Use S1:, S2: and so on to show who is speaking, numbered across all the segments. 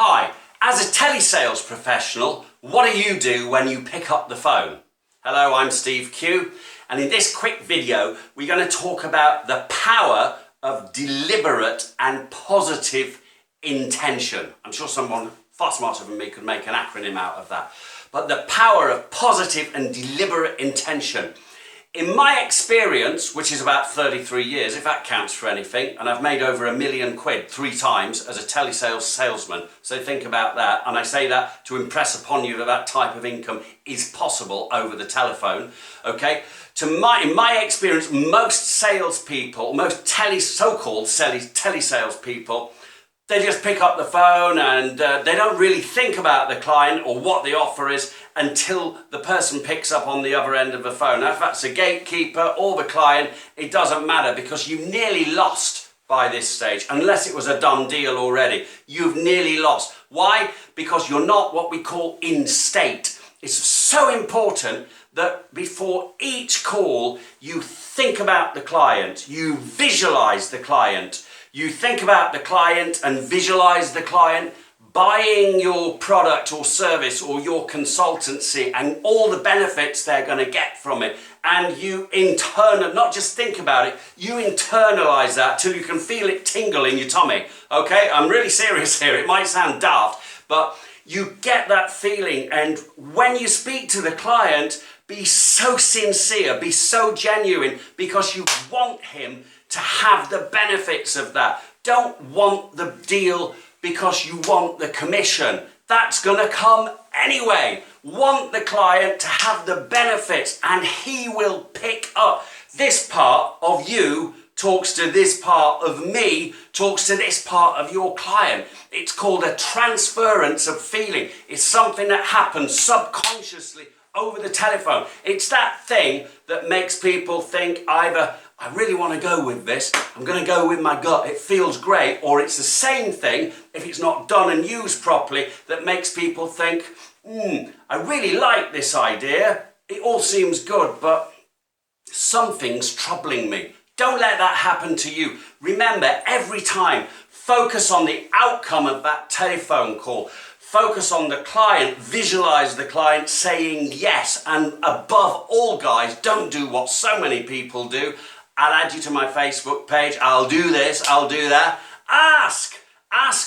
S1: Hi, as a telesales professional, what do you do when you pick up the phone? Hello, I'm Steve Q, and in this quick video, we're going to talk about the power of deliberate and positive intention. I'm sure someone far smarter than me could make an acronym out of that. But the power of positive and deliberate intention. In my experience, which is about 33 years, if that counts for anything, and I've made over £1 million 3 times as a telesales salesman, so think about that, and I say that to impress upon you that that type of income is possible over the telephone, okay? In my experience, most salespeople, most so-called telesales people, they just pick up the phone and they don't really think about the client or what the offer is until the person picks up on the other end of the phone. Now, if that's a gatekeeper or the client, it doesn't matter because you've nearly lost by this stage. Unless it was a done deal already, you've nearly lost. Why? Because you're not what we call in state. It's so important that before each call, you think about the client, you visualize the client. You think about the client and visualize the client buying your product or service or your consultancy and all the benefits they're going to get from it. And you not just think about it, you internalize that till you can feel it tingle in your tummy. Okay, I'm really serious here. It might sound daft, but you get that feeling. And when you speak to the client, be so sincere, be so genuine, because you want him to have the benefits of that. Don't want the deal because you want the commission. That's going to come anyway. Want the client to have the benefits, and he will pick up. This part of you talks to this part of me, talks to this part of your client. It's called a transference of feeling. It's something that happens subconsciously over the telephone. It's that thing that makes people think either, I really want to go with this, I'm going to go with my gut, it feels great, or it's the same thing, if it's not done and used properly, that makes people think, I really like this idea, it all seems good, but something's troubling me. Don't let that happen to you. Remember, every time, focus on the outcome of that telephone call. Focus on the client, visualize the client saying yes, and above all, guys, don't do what so many people do. I'll add you to my Facebook page, I'll do this, I'll do that. Ask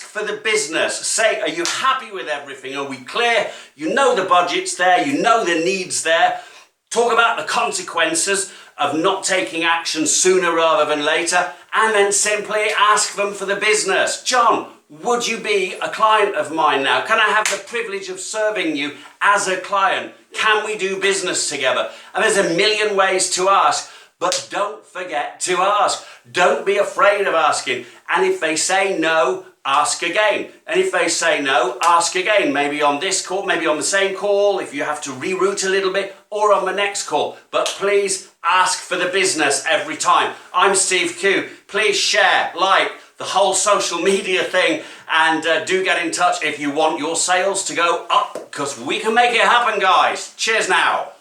S1: for the business. Say, are you happy with everything? Are we clear? You know the budget's there, you know the needs there. Talk about the consequences of not taking action sooner rather than later, and then simply ask them for the business. John, would you be a client of mine now? Can I have the privilege of serving you as a client? Can we do business together? And there's a million ways to ask, but don't forget to ask. Don't be afraid of asking. And if they say no, ask again. And if they say no, ask again. Maybe on this call, maybe on the same call, if you have to reroute a little bit, or on the next call. But please ask for the business every time. I'm Steve Q. Please share, like, the whole social media thing, and do get in touch if you want your sales to go up, because we can make it happen, guys. Cheers now.